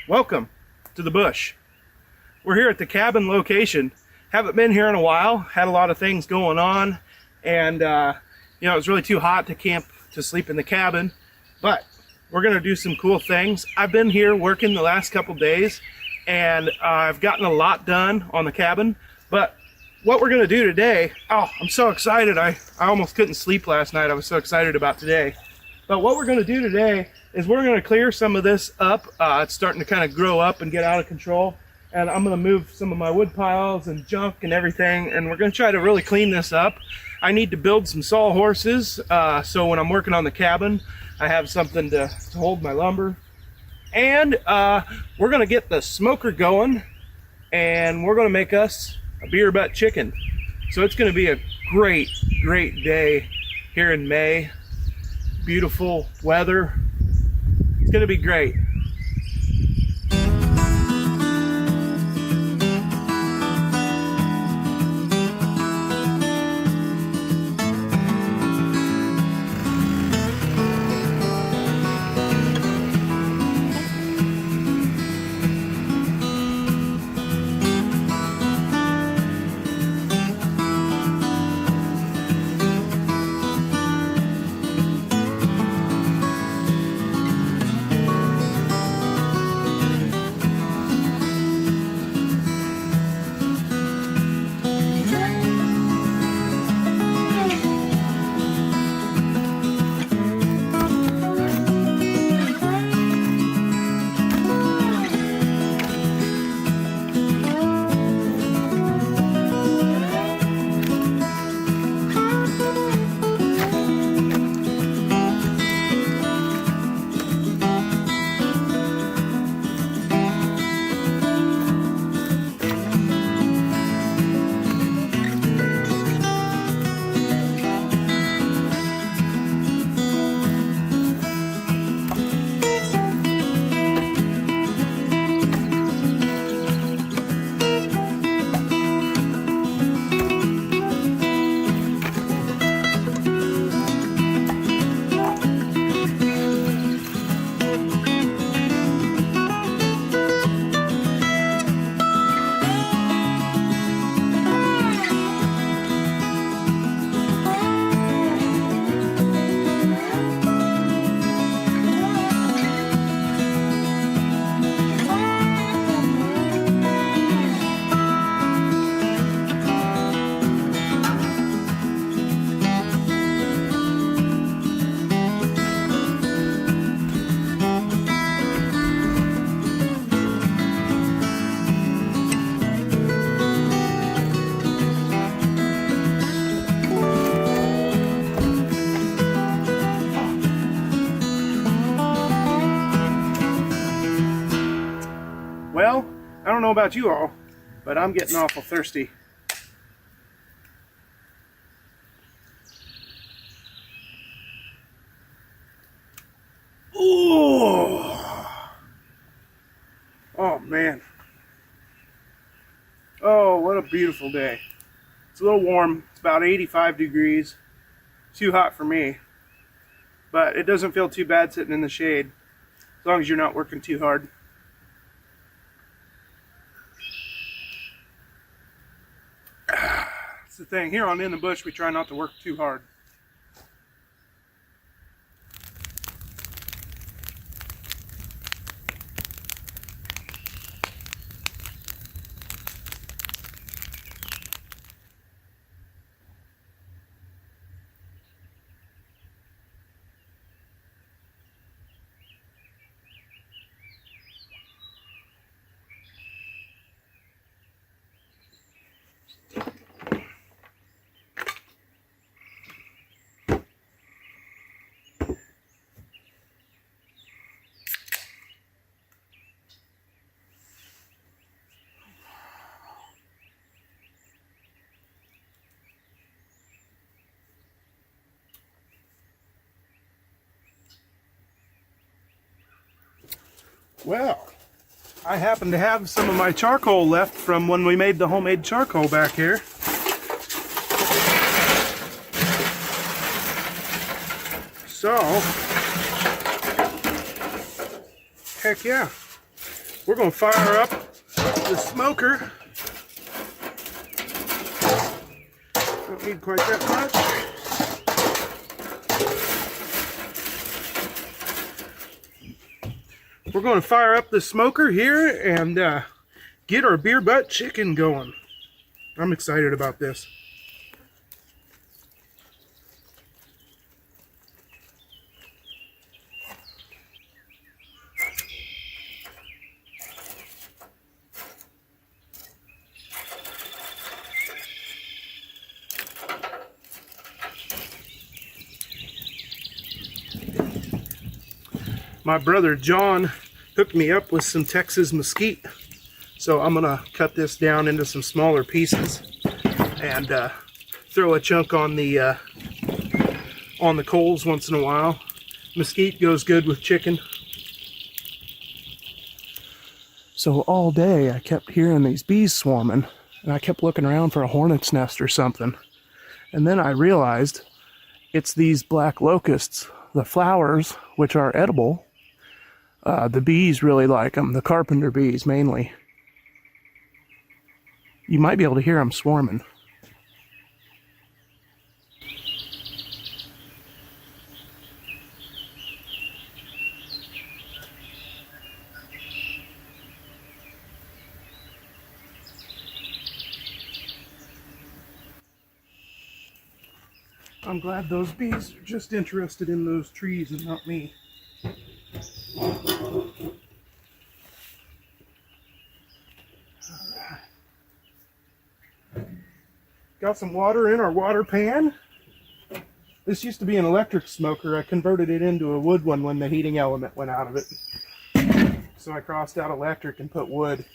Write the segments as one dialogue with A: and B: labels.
A: Welcome to the bush. We're here at the cabin location. Haven't been here in a while, had a lot of things going on, and it was really too hot to camp to sleep in the cabin, but we're gonna do some cool things. I've been here working the last couple days and I've gotten a lot done on the cabin, but what we're gonna do today, oh, I'm so excited. I almost couldn't sleep last night. I was so excited about today. But what we're gonna do today is we're gonna clear some of this up. It's starting to kind of grow up and get out of control. And I'm gonna move some of my wood piles and junk and everything, and we're gonna try to really clean this up. I need to build some sawhorses, so when I'm working on the cabin, I have something to hold my lumber. And we're gonna get the smoker going, and we're gonna make us a beer butt chicken. So it's gonna be a great, great day here in May. Beautiful weather. It's gonna be great. Well, I don't know about you all, but I'm getting awful thirsty. Ooh. Oh man. Oh, what a beautiful day. It's a little warm. It's about 85 degrees. Too hot for me. But it doesn't feel too bad sitting in the shade, as long as you're not working too hard. That's the thing. Here on In the Bush, we try not to work too hard. Well, I happen to have some of my charcoal left from when we made the homemade charcoal back here. So, heck yeah. We're going to fire up the smoker. Don't need quite that much. We're going to fire up the smoker here and get our beer butt chicken going. I'm excited about this. My brother John hooked me up with some Texas mesquite, so I'm gonna cut this down into some smaller pieces and throw a chunk on the coals once in a while. Mesquite goes good with chicken. So all day I kept hearing these bees swarming, and I kept looking around for a hornet's nest or something, and then I realized it's these black locusts, the flowers, which are edible. The bees really like them, the carpenter bees mainly. You might be able to hear them swarming. I'm glad those bees are just interested in those trees and not me. Got some water in our water pan. This used to be an electric smoker. I converted it into a wood one when the heating element went out of it. So I crossed out electric and put wood.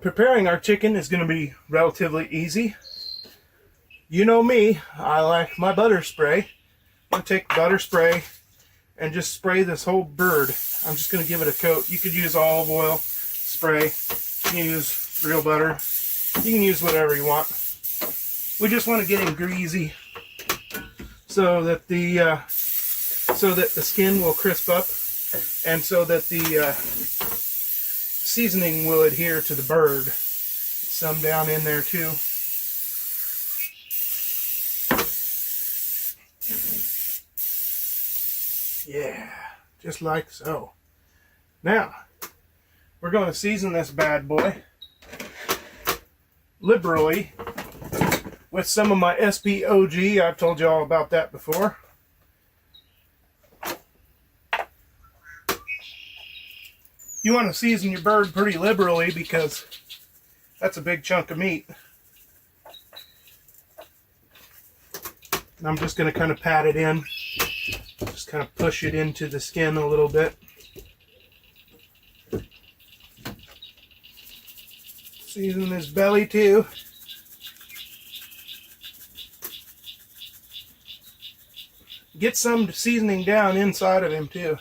A: Preparing our chicken is going to be relatively easy. You know me, I like my butter spray. I'm going to take butter spray and just spray this whole bird. I'm just going to give it a coat. You could use olive oil spray. You can use real butter. You can use whatever you want. We just want to get it greasy so that the skin will crisp up and so that the seasoning will adhere to the bird. Some down in there too. Yeah, just like so. Now, we're going to season this bad boy liberally with some of my SPOG. I've told you all about that before. You want to season your bird pretty liberally because that's a big chunk of meat. And I'm just going to kind of pat it in. Just kind of push it into the skin a little bit. Season his belly too. Get some seasoning down inside of him too.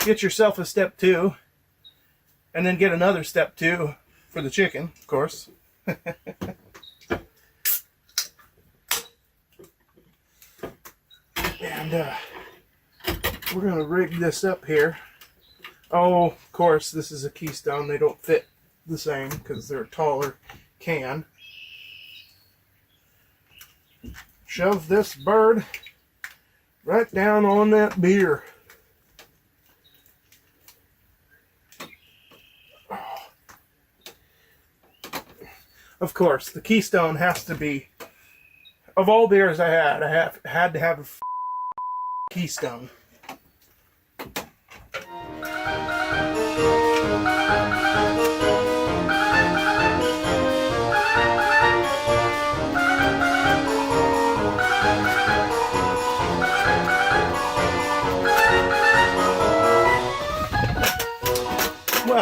A: Get yourself a step 2, and then get another step 2 for the chicken, of course. And we're going to rig this up here. Oh, of course, this is a Keystone. They don't fit the same because they're a taller can. Shove this bird right down on that beer. Of course, the Keystone has to be, of all beers I had to have a Keystone.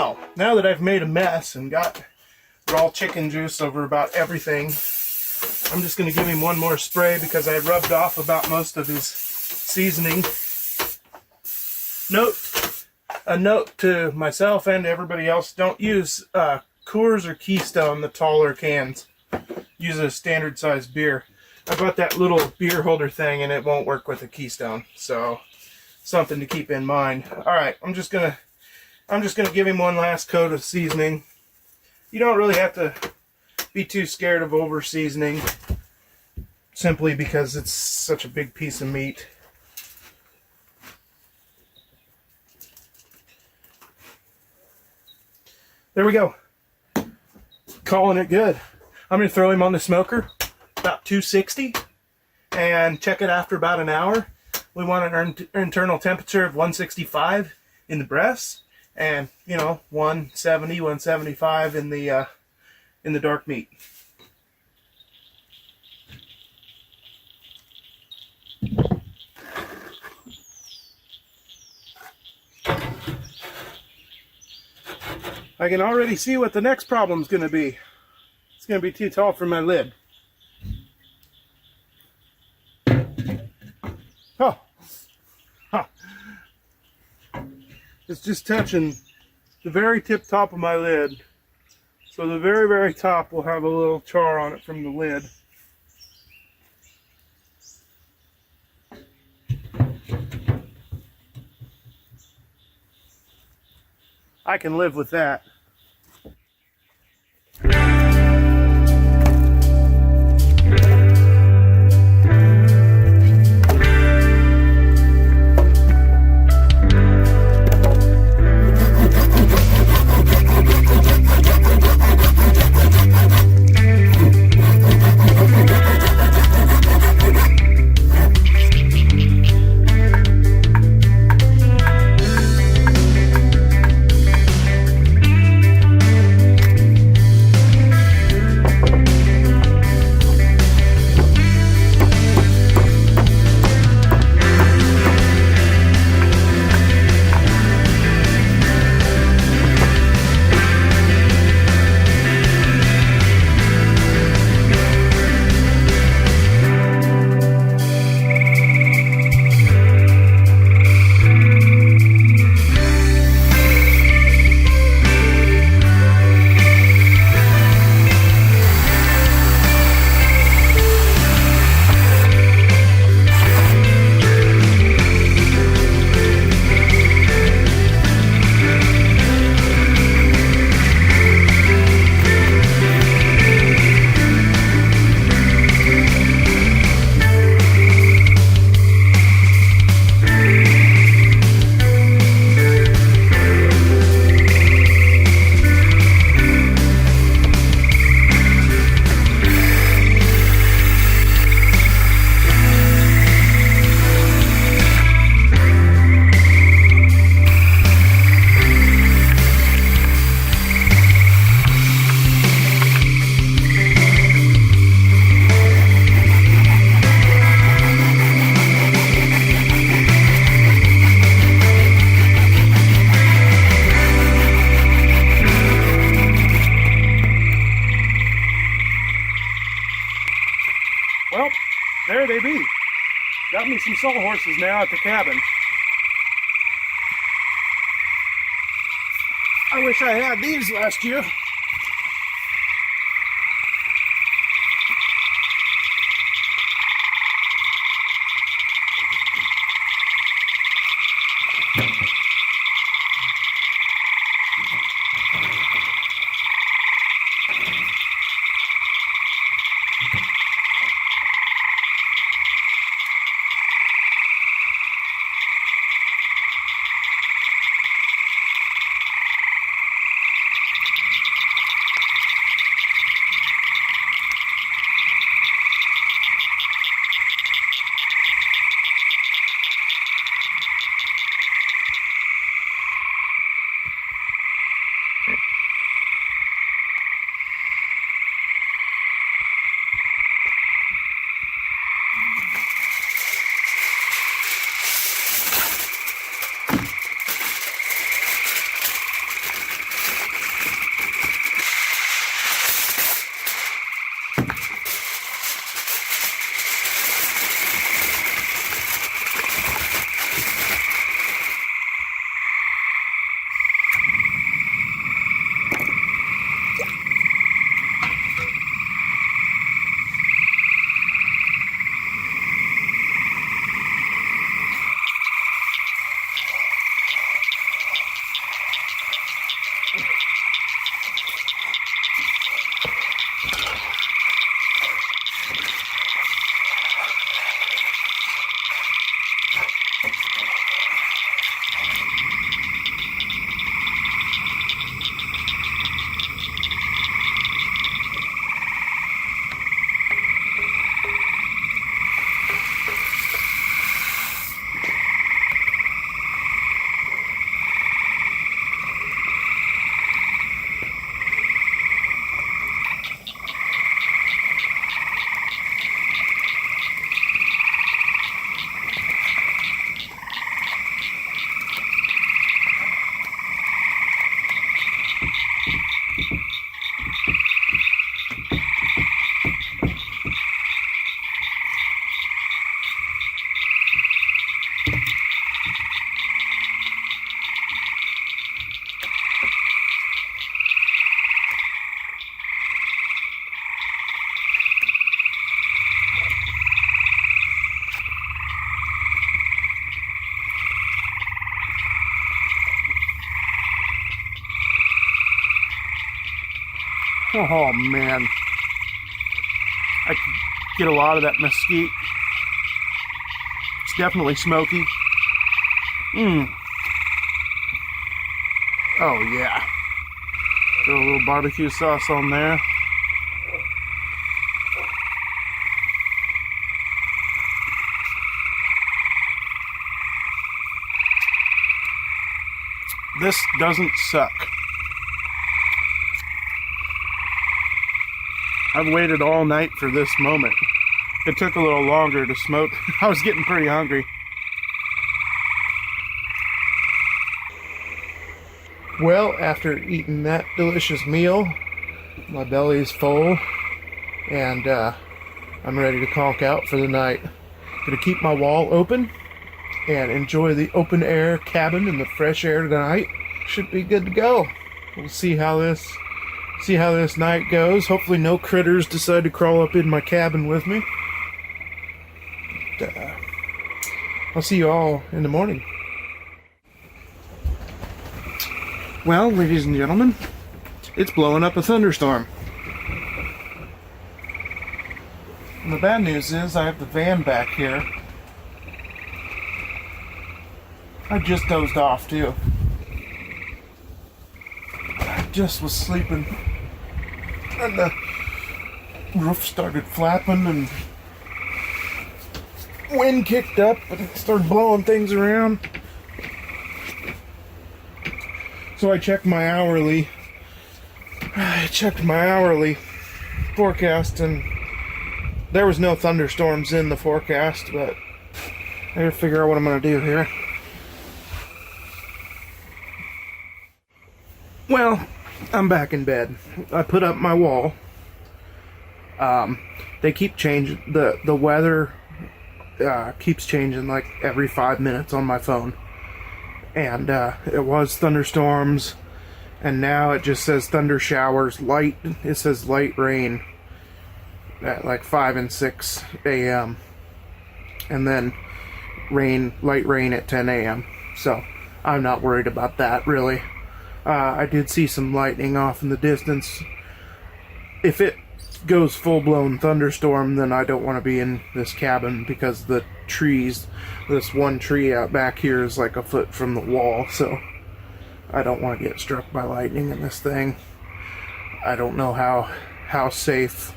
A: Well, now that I've made a mess and got raw chicken juice over about everything, I'm just going to give him one more spray because I rubbed off about most of his seasoning. A note to myself and to everybody else, don't use Coors or Keystone, the taller cans. Use a standard size beer. I bought that little beer holder thing and it won't work with a Keystone, so something to keep in mind. Alright, I'm just gonna give him one last coat of seasoning. You don't really have to be too scared of over seasoning, simply because it's such a big piece of meat. There we go. Calling it good. I'm going to throw him on the smoker, about 260, and check it after about an hour. We want an internal temperature of 165 in the breasts, and 170, 175 in the dark meat. I can already see what the next problem's going to be. It's going to be too tall for my lid. Oh. Huh. It's just touching the very tip top of my lid. So the very, very top will have a little char on it from the lid. I can live with that. Well, there they be. Got me some sawhorses now at the cabin. I wish I had these last year. Oh man, I can get a lot of that mesquite. It's definitely smoky. Oh yeah. Throw a little barbecue sauce on there. This doesn't suck. I've waited all night for this moment. It took a little longer to smoke. I was getting pretty hungry. Well, after eating that delicious meal, my belly's full and I'm ready to conk out for the night. Gonna keep my wall open and enjoy the open air cabin and the fresh air tonight. Should be good to go. We'll see how this night goes. Hopefully no critters decide to crawl up in my cabin with me. But, I'll see you all in the morning. Well, ladies and gentlemen, it's blowing up a thunderstorm. And the bad news is I have the van back here. I just dozed off too. I just was sleeping and the roof started flapping and wind kicked up and started blowing things around. So I checked my hourly forecast and there was no thunderstorms in the forecast, but I gotta figure out what I'm gonna do here. Well, I'm back in bed. I put up my wall. They keep changing. The weather keeps changing like every 5 minutes on my phone. And it was thunderstorms. And now it just says thunder showers. It says light rain at like 5 and 6 a.m. And then light rain at 10 a.m. So I'm not worried about that really. I did see some lightning off in the distance. If it goes full-blown thunderstorm, then I don't want to be in this cabin because the trees, this one tree out back here is like a foot from the wall, so I don't want to get struck by lightning in this thing. I don't know how safe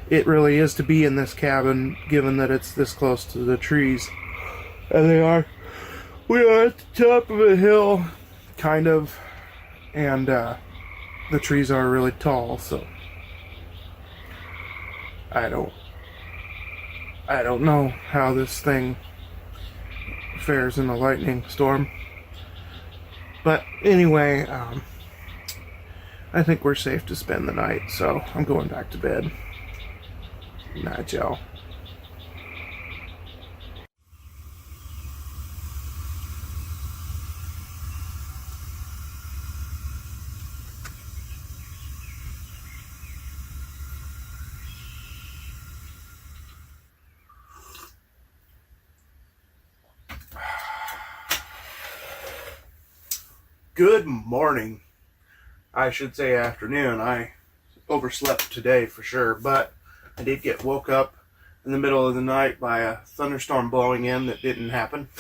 A: it really is to be in this cabin given that it's this close to the trees. And we are at the top of a hill, kind of. And the trees are really tall, so I don't know how this thing fares in a lightning storm. But anyway, I think we're safe to spend the night, so I'm going back to bed. Night, y'all. Good morning. I should say afternoon. I overslept today for sure, but I did get woke up in the middle of the night by a thunderstorm blowing in that didn't happen.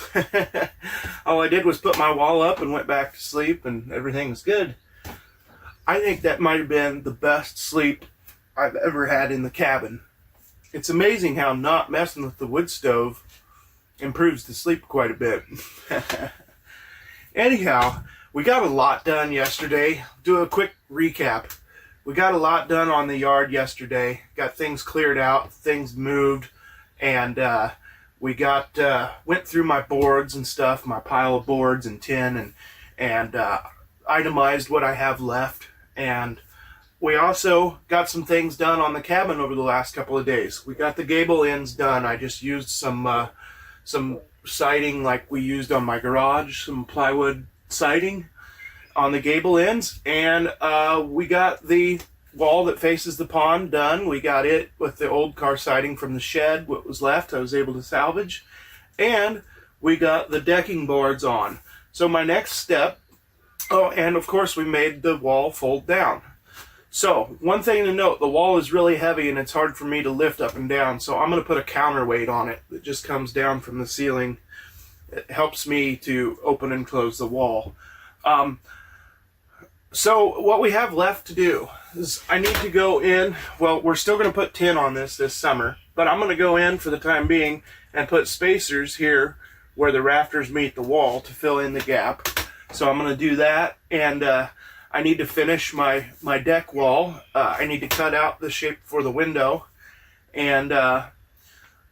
A: All I did was put my wall up and went back to sleep and everything was good. I think that might have been the best sleep I've ever had in the cabin. It's amazing how not messing with the wood stove improves the sleep quite a bit. Anyhow, we got a lot done yesterday. Do a quick recap. We got a lot done on the yard yesterday. Got things cleared out, things moved, and we went through my boards and stuff, my pile of boards and tin, and itemized what I have left. And we also got some things done on the cabin over the last couple of days. We got the gable ends done. I just used some siding like we used on my garage, some plywood siding on the gable ends, and we got the wall that faces the pond done. We got it with the old car siding from the shed. What was left I was able to salvage, and we got the decking boards on. So my next step, oh, and of course we made the wall fold down. So one thing to note, the wall is really heavy and it's hard for me to lift up and down, so I'm going to put a counterweight on it that just comes down from the ceiling. It helps me to open and close the wall. So what we have left to do is I need to go in. Well, we're still going to put tin on this summer, but I'm going to go in for the time being and put spacers here where the rafters meet the wall to fill in the gap. So I'm going to do that, and I need to finish my deck wall. I need to cut out the shape for the window, and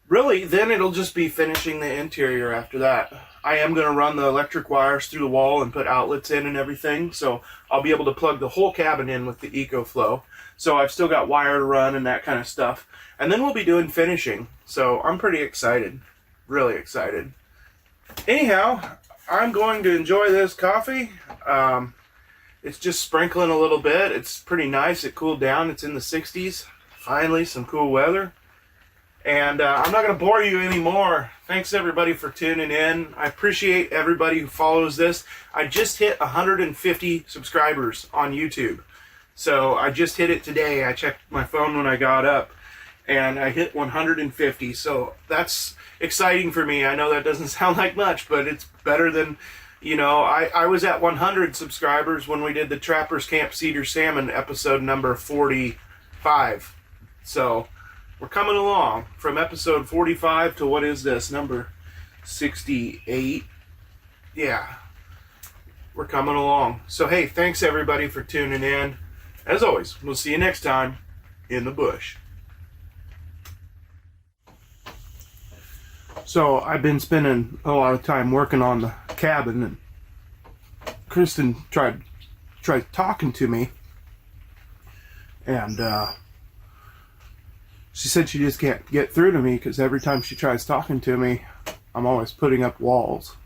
A: really then it'll just be finishing the interior after that. I am going to run the electric wires through the wall and put outlets in and everything, so I'll be able to plug the whole cabin in with the EcoFlow. So I've still got wire to run and that kind of stuff. And then we'll be doing finishing, so I'm pretty excited, really excited. Anyhow, I'm going to enjoy this coffee. It's just sprinkling a little bit. It's pretty nice. It cooled down. It's in the 60s. Finally, some cool weather. And I'm not going to bore you anymore. Thanks everybody for tuning in. I appreciate everybody who follows this. I just hit 150 subscribers on YouTube. So I just hit it today. I checked my phone when I got up, and I hit 150. So that's exciting for me. I know that doesn't sound like much, but it's better than, you know, I was at 100 subscribers when we did the Trappers Camp Cedar Salmon episode number 45. So we're coming along from episode 45 to, what is this, number 68? Yeah, we're coming along. So hey, thanks everybody for tuning in. As always, we'll see you next time in the bush. So I've been spending a lot of time working on the cabin, and Kristen tried talking to me, and she said she just can't get through to me because every time she tries talking to me, I'm always putting up walls.